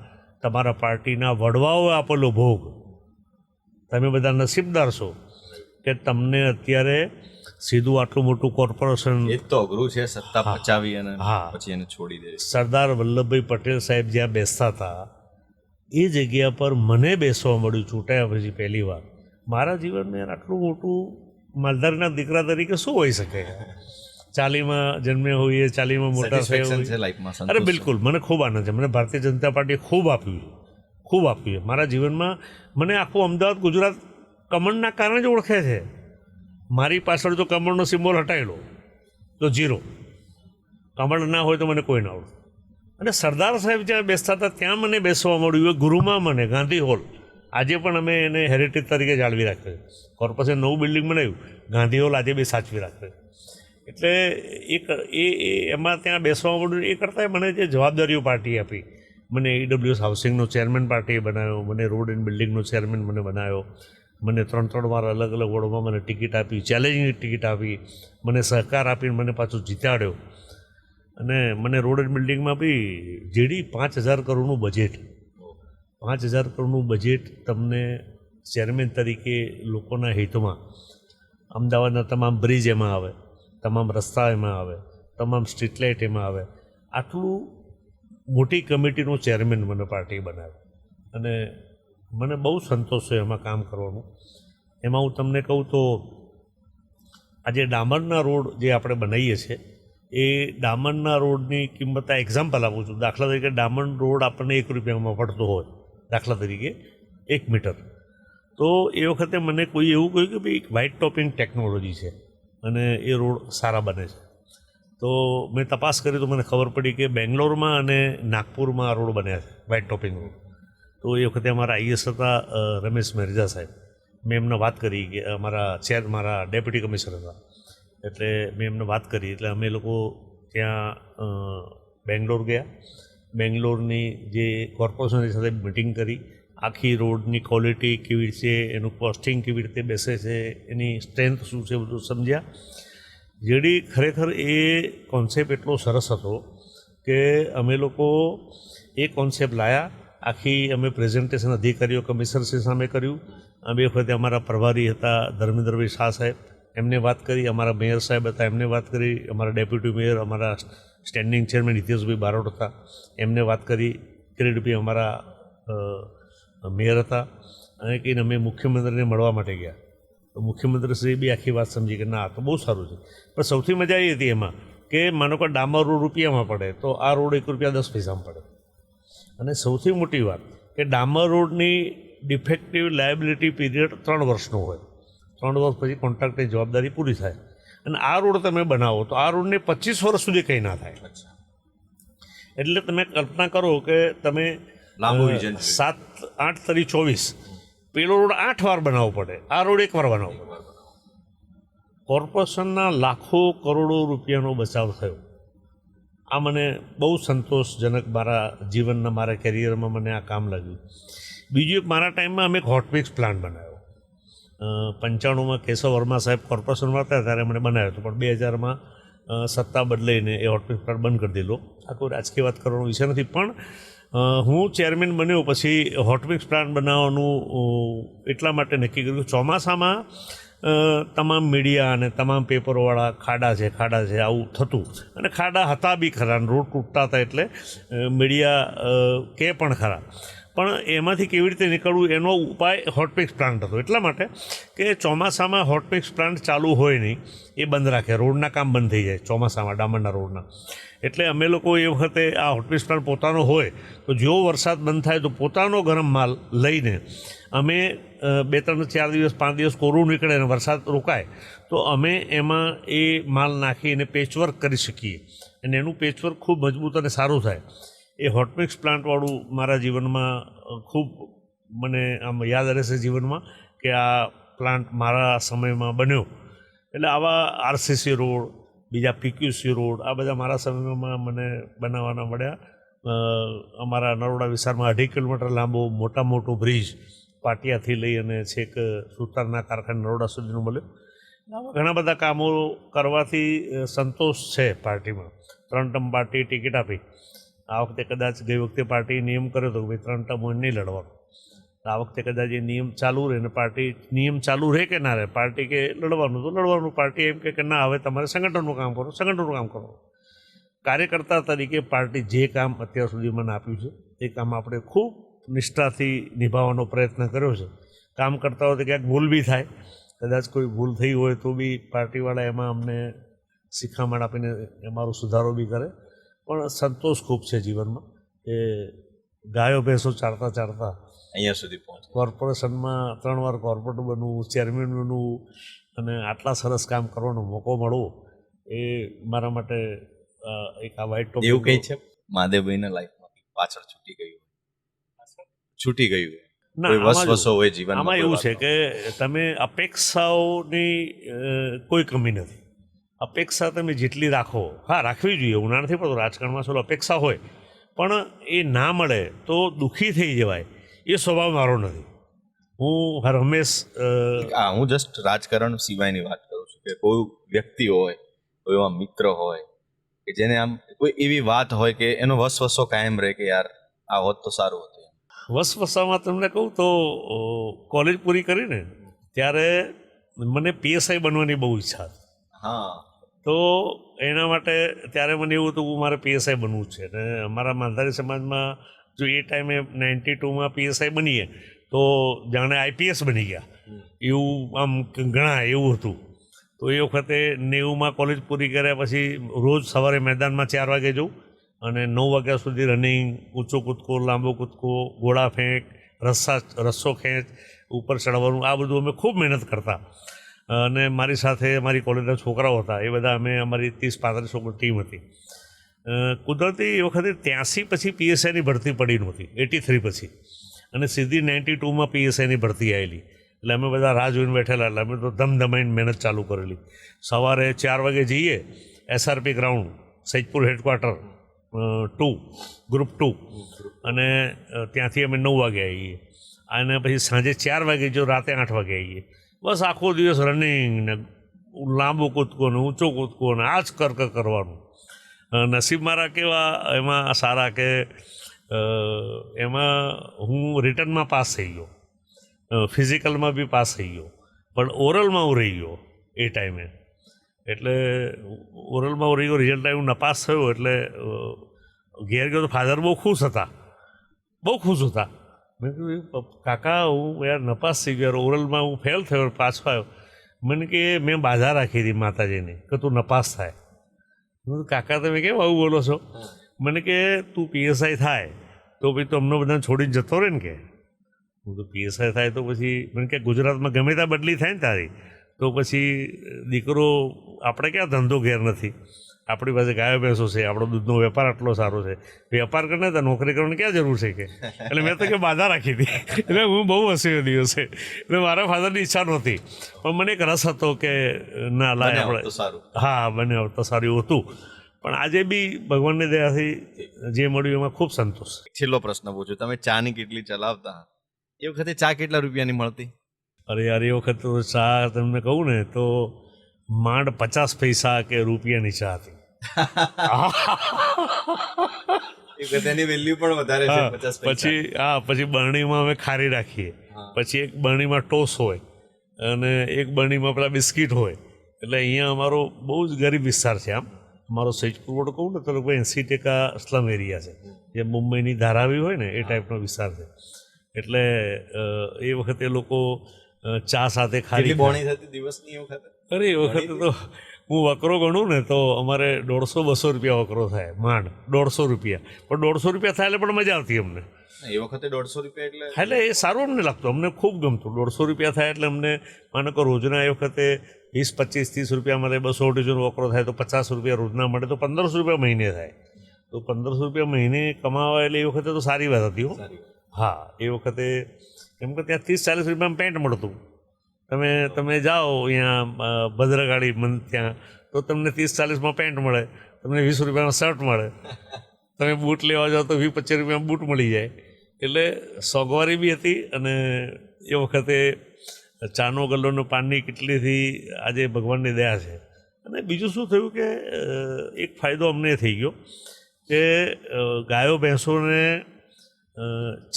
Speaker 1: તમારા પાર્ટીના વડવાઓએ આપેલો ભોગ, તમે બધા નસીબદાર છો કે તમને અત્યારે સીધું આટલું મોટું કોર્પોરેશન.
Speaker 2: એ તો અઘરું છે સત્તા પચાવી અને પછી એને છોડી દે.
Speaker 1: સરદાર વલ્લભભાઈ પટેલ સાહેબ જ્યાં બેસતા હતા એ જગ્યા પર મને બેસવા મળ્યું ચૂંટાયા પછી પહેલી વાર. મારા જીવનમાં આટલું મોટું માલધારીના દીકરા તરીકે શું હોઈ શકે. 40માં જન્મ્યા હોઈએ, 40માં મોટા થયા. અરે બિલકુલ, મને ખૂબ આનંદ છે. મને ભારતીય જનતા પાર્ટીએ ખૂબ આપ્યું છે મારા જીવનમાં. મને આખું અમદાવાદ, ગુજરાત કમળના કારણે જ ઓળખે છે. મારી પાછળ જો કમળનો સિમ્બોલ હટાવેલો તો 0. કમળ ના હોય તો મને કોઈ ના ઓળખે. અને સરદાર સાહેબ જ્યાં બેસતા હતા ત્યાં મને બેસવા મળ્યું. એ ગુરુમાં મને ગાંધી હોલ, આજે પણ અમે એને હેરિટેજ તરીકે જાળવી રાખ્યો. કોર્પોરેશન નવું બિલ્ડિંગ બનાવ્યું, ગાંધી હોલ આજે બી સાચવી રાખ્યો. એટલે એમાં ત્યાં બેસવા મળ્યું. એ કરતાં મને જે જવાબદારીઓ પાર્ટી આપી, મને EWS હાઉસિંગનો ચેરમેન પાર્ટીએ બનાવ્યો, મને રોડ એન્ડ બિલ્ડિંગનો ચેરમેન મને બનાવ્યો, મને 3 વાર અલગ અલગ વોર્ડમાં મને ટિકિટ આપી, ચેલેન્જની ટિકિટ આપી, મને સહકાર આપીને મને પાછો જીતાડ્યો. અને મને રોડ એન્ડ બિલ્ડિંગમાં બી જેડી 5000 કરોડનું બજેટ, 5000 કરોડનું બજેટ તમને ચેરમેન તરીકે લોકોના હિતમાં, અમદાવાદના તમામ બ્રિજ એમાં આવે, તમામ રસ્તા એમાં આવે, તમામ સ્ટ્રીટ લાઇટ એમાં આવે. આટલું મોટી કમિટીનું ચેરમેન મને પાર્ટી બનાવે અને મને બહુ સંતોષ છે એમાં કામ કરવાનું. એમાં હું તમને કહું તો આજે ડામરના રોડ જે આપણે બનાવીએ છીએ એ ડામરના રોડની કિંમત, આ એક્ઝામ્પલ આપું છું, દાખલા તરીકે ડામણ રોડ આપણને 1 રૂપિયામાં પડતો હોય, દાખલા તરીકે 1 મીટર, તો એ વખતે મને કોઈ એવું કહ્યું કે ભાઈ એક વ્હાઇટ ટોપિંગ ટેકનોલોજી છે અને એ રોડ સારા બને છે. તો મેં તપાસ કરી તો મને ખબર પડી કે બેંગ્લોરમાં અને નાગપુરમાં આ રોડ બન્યા છે, વ્હાઇટ ટોપિંગ રોડ. તો એ વખતે અમારા આઈએસ હતા રમેશ મેરજા સાહેબ, મેં એમને વાત કરી કે મારા ડેપ્યુટી કમિશનર હતા, એટલે મેં એમને વાત કરી, એટલે અમે લોકો ત્યાં બેંગ્લોર ગયા. બેંગ્લોરની જે કોર્પોરેશનની સાથે મિટિંગ કરી, આખી રોડની ક્વોલિટી કેવી છે, એનું કોસ્ટિંગ કેવી રીતે બેસે છે, એની સ્ટ્રેન્થ શું છે, બધું સમજ્યા. જેડી ખરેખર એ કોન્સેપ્ટ એટલો સરસ હતો કે અમે લોકો એ કોન્સેપ્ટ લાયા. આખી અમે પ્રેઝન્ટેશન અધિકારીઓ કમિશનરશ્રી સામે કર્યું. અમે વખતે અમારા પ્રભારી હતા ધર્મેન્દ્રભાઈ શાહ સાહેબ, એમને વાત કરી. અમારા મેયર સાહેબ હતા, એમને વાત કરી. અમારા ડેપ્યુટી મેયર, અમારા સ્ટેન્ડિંગ ચેરમેન હિતેશભાઈ બારોટ હતા, એમને વાત કરી. કિરીટભાઈ અમારા મેયર હતા. અને કહીને અમે મુખ્યમંત્રીને મળવા માટે ગયા. તો મુખ્યમંત્રીશ્રી બી આખી વાત સમજી કે ના, તો બહુ સારું છે. પણ સૌથી મજા એ હતી એમાં કે માનો કે ડામર રોડ રૂપિયામાં પડે તો આ રોડ 1 રૂપિયા 10 પૈસામાં પડે. અને સૌથી મોટી વાત કે ડામર રોડની ડિફેક્ટિવ લાયબિલિટી પીરિયડ 3 વર્ષનો હોય. 3 વર્ષ પછી કોન્ટ્રાક્ટની જવાબદારી પૂરી થાય. અને આ રોડ તમે બનાવો તો આ રોડને 25 વર્ષ સુધી કંઈ ના થાય. એટલે તમે કલ્પના કરો કે તમે
Speaker 2: લાંબુ વિઝન
Speaker 1: 7, 8 તરી 24, પેલો રોડ 8 વાર બનાવવો પડે, આ રોડ 1 વાર બનાવવો પડે. કોર્પોરેશનના લાખો કરોડો રૂપિયાનો બચાવ થયો. આ મને બહુ સંતોષજનક મારા જીવનના, મારા કેરિયરમાં મને આ કામ લાગ્યું. બીજું એક, મારા ટાઈમમાં અમે એક હોટમિક્સ પ્લાન્ટ બનાવ્યો. 95માં કેશવ વર્મા સાહેબ કોર્પોરેશનમાં હતા ત્યારે મને બનાવ્યો હતો, પણ 2000માં સત્તા બદલાઈને એ હોટમિક્સ પ્લાન્ટ બંધ કરી દીધો. આ કોઈ રાજકીય વાત કરવાનો વિષય નથી, પણ હું ચેરમેન બન્યો પછી હોટમિક્સ પ્લાન્ટ બનાવવાનું એટલા માટે નક્કી કર્યું. ચોમાસામાં તમામ મીડિયા અને તમામ પેપરોવાળા ખાડા છે આવું થતું, અને ખાડા હતા બી ખરા, રોડ તૂટતા હતા, એટલે મીડિયા કે પણ ખરા. પણ એમાંથી કેવી રીતે નીકળવું એનો ઉપાય હોટમિક્સ પ્લાન્ટ હતો. એટલા માટે કે ચોમાસામાં હોટમિક્સ પ્લાન્ટ ચાલુ હોય નહીં, એ બંધ રાખે, રોડના કામ બંધ થઈ જાય ચોમાસામાં, ડામરના રોડના. એટલે અમે લોકો એ વખતે આ હોટમિક્સ પ્લાન્ટ પોતાનો હોય તો જેવો વરસાદ બંધ થાય તો પોતાનો ગરમ માલ લઈને અમે 2, 3, 4 દિવસ 5 દિવસ કોરું નીકળે અને વરસાદ રોકાય તો અમે એમાં એ માલ નાખીને પેચવર્ક કરી શકીએ, અને એનું પેચવર્ક ખૂબ મજબૂત અને સારું થાય. એ હોટમિક્સ પ્લાન્ટવાળું મારા જીવનમાં ખૂબ મને આમ યાદ રહેશે જીવનમાં, કે આ પ્લાન્ટ મારા સમયમાં બન્યો. એટલે આવા આરસીસી રોડ, બીજા પીક્યુસી રોડ, આ બધા મારા સમયમાં મને બનાવવાના મળ્યા. અમારા નરોડા વિસ્તારમાં 2.5 કિલોમીટર લાંબો મોટો બ્રિજ પાટિયાથી લઈ અને છેક સુતારના કારખાને નરોડા સુધીનું મળ્યો. આવા ઘણા બધા કામો કરવાથી સંતોષ છે પાર્ટીમાં. 3 ટર્મ પાર્ટી ટિકિટ આપી. આ વખતે કદાચ ગઈ વખતે પાર્ટી નિયમ કર્યો હતો કે ભાઈ 3 ટર્મ નહીં લડવાનું. આ વખતે કદાચ એ નિયમ ચાલુ રહે ને પાર્ટી નિયમ ચાલુ રહે કે ના રહે, પાર્ટી કે લડવાનું તો લડવાનું, પાર્ટી એમ કે ના, હવે તમારે સંગઠનનું કામ કરો, સંગઠનનું કામ કરો. કાર્યકર્તા તરીકે પાર્ટી જે કામ અત્યાર સુધી મને આપ્યું છે એ કામ આપણે ખૂબ નિષ્ઠાથી નિભાવવાનો પ્રયત્ન કર્યો છે. કામ કરતા હોય તો ક્યાંક ભૂલ બી થાય, કદાચ કોઈ ભૂલ થઈ હોય તો બી પાર્ટીવાળા એમાં અમને શિખામણ આપીને અમારો સુધારો બી કરે. પણ સંતોષ ખૂબ છે જીવનમાં કે ગાયો ભેંસો ચારતા
Speaker 2: અહીંયા સુધી પહોંચ,
Speaker 1: કોર્પોરેશનમાં 3 વાર કોર્પોરેટર બનવું, ચેરમેન બનવું અને આટલા સરસ કામ કરવાનો મોકો મળવો, એ મારા માટે એક આ વ્હાઇટ ટોપિક.
Speaker 2: એવું કંઈ છે મહાદેવભાઈના લાઈફમાંથી પાછળ છૂટી ગયું
Speaker 1: ના,
Speaker 2: કોઈ વસવસો હોય જીવનમાં?
Speaker 1: આમાં એવું છે કે તમે અપેક્ષાઓની કોઈ કમી નથી. અપેક્ષા તમે જેટલી રાખો, હા રાખવી જોઈએ, હું ના નથી પડતો, રાજકારણમાં ચાલો અપેક્ષા હોય, પણ એ ના મળે તો દુઃખી થઈ જવાય, એ સ્વભાવ મારો નથી. હું હંમેશ
Speaker 2: હું જસ્ટ રાજકારણ સિવાયની વાત કરું છું કે કોઈ વ્યક્તિ હોય, કોઈ એવા મિત્ર હોય કે જેને આમ કોઈ એવી વાત હોય કે એનો વસવસો કાયમ રહે કે યાર આ હોત તો સારું હતું.
Speaker 1: વસવસામાં તમને કહું તો કોલેજ પૂરી કરીને ત્યારે મને પીએસઆઈ બનવાની બહુ ઈચ્છા હતી.
Speaker 2: હા,
Speaker 1: તો એના માટે ત્યારે મને એવું હતું કે મારે પીએસઆઈ બનવું છે. અને અમારા માલધારી સમાજમાં જો એ ટાઈમે 92માં પીએસઆઈ બનીએ તો જાણે આઈપીએસ બની ગયા એવું આમ ઘણા એવું હતું. તો એ વખતે 90માં કોલેજ પૂરી કર્યા પછી રોજ સવારે મેદાનમાં 4 વાગે જવું અને 9 વાગ્યા સુધી રનિંગ, ઊંચો કૂદકો, લાંબો કૂદકો, ગોળા ફેંક, રસ્સો ખેંચ, ઉપર ચડવાનું, આ બધું અમે ખૂબ મહેનત કરતા. અને મારી સાથે મારી કોલેજના છોકરાઓ હતા, એ બધા અમે અમારી 30-35 છોકરો ટીમ હતી. કુદરતી એ વખતે 83 પછી પીએસઆઈની ભરતી પડી નહોતી, 83 પછી, અને સીધી 92માં પીએસઆઈની ભરતી આવેલી. એટલે અમે બધા રાહ જોઈને બેઠેલા. એટલે અમે તો ધમધમાઈને મહેનત ચાલુ કરેલી. સવારે 4 વાગે જઈએ SRP ground, Saidpur headquarter 2, group 2, અને ત્યાંથી અમે 9 વાગે આવીએ. અને પછી સાંજે 4 વાગે જો રાતે 8 વાગે આવીએ. બસ આખો દિવસ રનિંગ ને લાંબો કૂદકો ને ઊંચો કૂદકો ને આ જ કરવાનું. નસીબ મારા કેવા એમાં સારા કે એમાં હું રિટર્નમાં પાસ થઈ ગયો, ફિઝિકલમાં બી પાસ થઈ ગયો, પણ ઓરલમાં હું રહી ગયો એ ટાઈમે. એટલે ઓરલમાં હું રહી ગયો, રિઝલ્ટ આવ્યું, નપાસ થયો. એટલે ઘેર ગયો તો ફાધર બહુ ખુશ હતા. મેં કીધું કાકા હું યાર નપાસ થઈ ગયો, ઓરલમાં હું ફેલ થયો, પાછો આવ્યો. મને કે મેં બાધા રાખી હતી માતાજીની કે તું નપાસ થાય. કાકા તમે કેમ આવું બોલો છો? મને કે તું પીએસઆઈ થાય તો પછી તો અમને બધાને છોડીને જતો રહે ને કે. હું તો પીએસઆઈ થાય તો પછી મને કે ગુજરાતમાં ગમે ત્યાં બદલી થાય ને તારી તો પછી દીકરો, આપણે ક્યાં ધંધો ઘેર નથી, આપણી પાસે ગાયો ભેંસો છે, આપણો દૂધનો વેપાર આટલો સારો છે, વેપાર કરીને તો નોકરી કરવાની ક્યાં જરૂર છે કે. એટલે મેં તો કે બાધા રાખી હતી. એટલે હું બહુ હસ્યો દિવસે. એટલે મારા ફાધરની ઈચ્છા નહોતી, પણ મને એક રસ હતો કે ના લાય આપણે, હા બને તો સારું એવું હતું. પણ આજે બી ભગવાનની દયાથી જે મળ્યું એમાં ખૂબ સંતોષ.
Speaker 2: છેલ્લો પ્રશ્ન પૂછું, તમે ચાની કેટલી ચલાવતા, એ વખતે ચા કેટલા રૂપિયાની મળતી?
Speaker 1: અરે યાર એ વખત તો ચા તમને કહું ને તો માંડ 50 પૈસા કે રૂપિયાની ચા હતી.
Speaker 2: તેની વેલ્યુ પણ વધારે છે.
Speaker 1: પછી બરણીમાં અમે ખારી રાખીએ, પછી એક બરણીમાં ટોસ હોય અને એક બરણીમાં પેલા બિસ્કિટ હોય. એટલે અહીંયા અમારો બહુ જ ગરીબ વિસ્તાર છે. આમ અમારો સૈદપુર રોડ કહું ને તો લગભગ 80% સ્લમ એરિયા છે, જે મુંબઈની ધારાવી હોય ને એ ટાઈપનો વિસ્તાર છે. એટલે એ વખતે લોકો ચા સાથે ખારી
Speaker 2: દિવસની એ વખતે.
Speaker 1: અરે એ વખતે તો હું વકરો ગણું ને તો અમારે 150-200 રૂપિયા વકરો થાય, માંડ 150 રૂપિયા. પણ 150 રૂપિયા થાય એટલે પણ મજા આવતી અમને.
Speaker 2: એ વખતે 150 રૂપિયા
Speaker 1: એટલે એ સારું અમને લાગતું, અમને ખૂબ ગમતું. 150 રૂપિયા થાય એટલે અમને માનો કે રોજના એ વખતે 20-25-30 રૂપિયા મળે, 200-250 વકરો થાય તો 50 રૂપિયા રોજના મળે તો 1500 રૂપિયા મહિને થાય. તો 1500 રૂપિયા મહિને કમાવા એટલે એ વખતે તો સારી વાત હતી. હા એ વખતે એમ કે ત્યાં 30-40 રૂપિયામાં પેન્ટ મળતું. તમે જાઓ અહીંયા ભદ્રગાડી ત્યાં તો તમને 30-40માં પેન્ટ મળે, તમને 20 રૂપિયામાં શર્ટ મળે. તમે બૂટ લેવા જાઓ તો 20-25 રૂપિયામાં બૂટ મળી જાય. એટલે સોગવારી બી હતી. અને એ વખતે ચાનો ગલ્લોનો પાનની કેટલીથી આજે ભગવાનની દયા છે. અને બીજું શું થયું કે એક ફાયદો અમને થઈ ગયો કે ગાયો ભેંસોને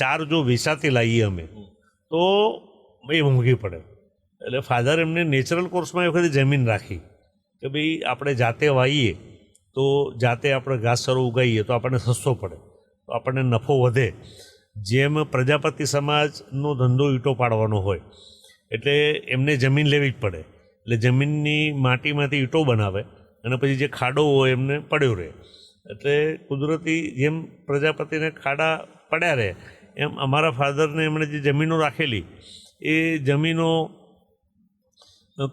Speaker 1: ચાર જો વેચાતી લાવીએ અમે તો એ મોંઘી પડે. એટલે ફાધર એમને નેચરલ કોર્સમાં એ વખતે જમીન રાખી કે ભાઈ આપણે જાતે વાવીએ તો જાતે આપણે ઘાસચારો ઉગાવીએ તો આપણને સસ્તો પડે, તો આપણને નફો વધે. જેમ પ્રજાપતિ સમાજનો ધંધો ઈંટો પાડવાનો હોય એટલે એમને જમીન લેવી જ પડે. એટલે જમીનની માટીમાંથી ઈંટો બનાવે અને પછી જે ખાડો હોય એમને પડ્યો રહે. એટલે કુદરતી જેમ પ્રજાપતિને ખાડા પડ્યા રહે એમ અમારા ફાધરને એમણે જે જમીનો રાખેલી એ જમીનો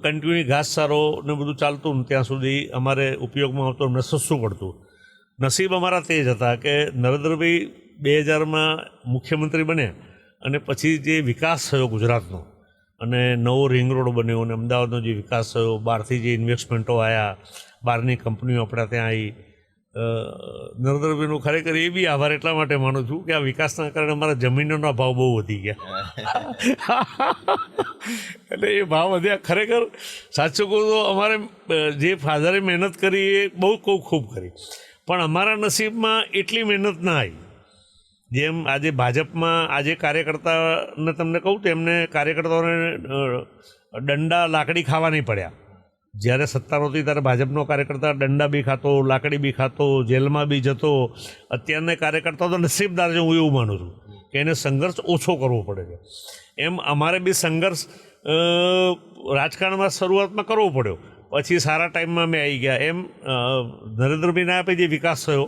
Speaker 1: કન્ટિન્યુ ઘાસચારો ને બધું ચાલતું ને ત્યાં સુધી અમારે ઉપયોગમાં આવતું, અમને સસ્તું પડતું. નસીબ અમારા તે જ હતા કે નરેન્દ્રભાઈ 2000માં મુખ્યમંત્રી બન્યા અને પછી જે વિકાસ થયો ગુજરાતનો અને નવો રિંગ રોડ બન્યો અને અમદાવાદનો જે વિકાસ થયો, બહારથી જે ઇન્વેસ્ટમેન્ટો આવ્યા, બહારની કંપનીઓ આપણા ત્યાં આવી, નરેન્દ્રભાઈનું ખરેખર એ બી આભાર એટલા માટે માનું છું કે આ વિકાસના કારણે અમારા જમીનોના ભાવ બહુ વધી ગયા. એટલે એ ભાવ વધ્યા. ખરેખર સાચું કહું તો અમારે જે ફાધરે મહેનત કરી એ બહુ ખૂબ કરી, પણ અમારા નસીબમાં એટલી મહેનત ના આવી. જેમ આજે ભાજપમાં આજે કાર્યકર્તાને તમને કહું તો એમને કાર્યકર્તાઓને દંડા લાકડી ખાવા નહીં પડ્યા. જ્યારે સત્તા નહોતી ત્યારે ભાજપનો કાર્યકર્તા દંડા બી ખાતો, લાકડી બી ખાતો, જેલમાં બી જતો. અત્યારના કાર્યકર્તાઓ તો નસીબદાર છે, હું એવું માનું છું કે એને સંઘર્ષ ઓછો કરવો પડે છે. એમ અમારે બી સંઘર્ષ રાજકારણમાં શરૂઆતમાં કરવો પડ્યો, પછી સારા ટાઈમમાં અમે આવી ગયા. એમ નરેન્દ્રભાઈના આપે જે વિકાસ થયો,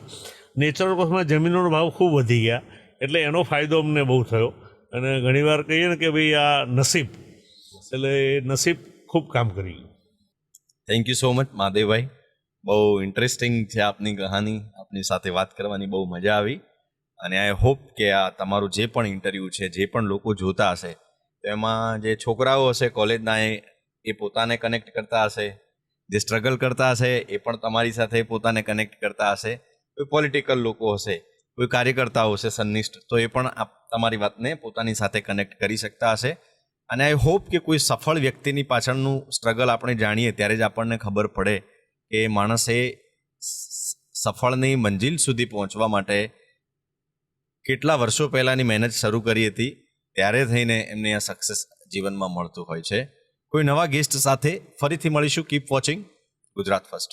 Speaker 1: નેચરલ કોર્સમાં જમીનોનો ભાવ ખૂબ વધી ગયા, એટલે એનો ફાયદો અમને બહુ થયો. અને ઘણીવાર કહીએ ને કે ભાઈ આ નસીબ, એટલે એ નસીબ ખૂબ કામ કરી ગયું.
Speaker 2: Thank you so much Mahadevbhai. બહુ ઇન્ટરેસ્ટિંગ છે આપની કહાની. આપની સાથે વાત કરવાની બહુ મજા આવી. અને આઈ હોપ કે આ તમારું જે પણ ઇન્ટરવ્યૂ છે, જે પણ લોકો જોતા હશે, તેમાં જે છોકરાઓ હશે કોલેજના, એ પોતાને કનેક્ટ કરતા હશે, જે સ્ટ્રગલ કરતા હશે એ પણ તમારી સાથે પોતાને કનેક્ટ કરતા હશે, કોઈ પોલિટિકલ લોકો હશે, કોઈ કાર્યકર્તાઓ હશે સન્નિષ્ઠ, તો એ પણ તમારી વાતને પોતાની સાથે કનેક્ટ કરી શકતા હશે. અને આઈ હોપ કે કોઈ સફળ વ્યક્તિની પાછળનું સ્ટ્રગલ આપણે જાણીએ ત્યારે જ આપણને ખબર પડે કે માણસે સફળની મંજિલ સુધી પહોંચવા માટે કેટલા વર્ષો પહેલાંની મહેનત શરૂ કરી હતી, ત્યારે થઈને એમને આ સક્સેસ જીવનમાં મળતું હોય છે. કોઈ નવા ગેસ્ટ સાથે ફરીથી મળીશું. Keep watching Gujarat first.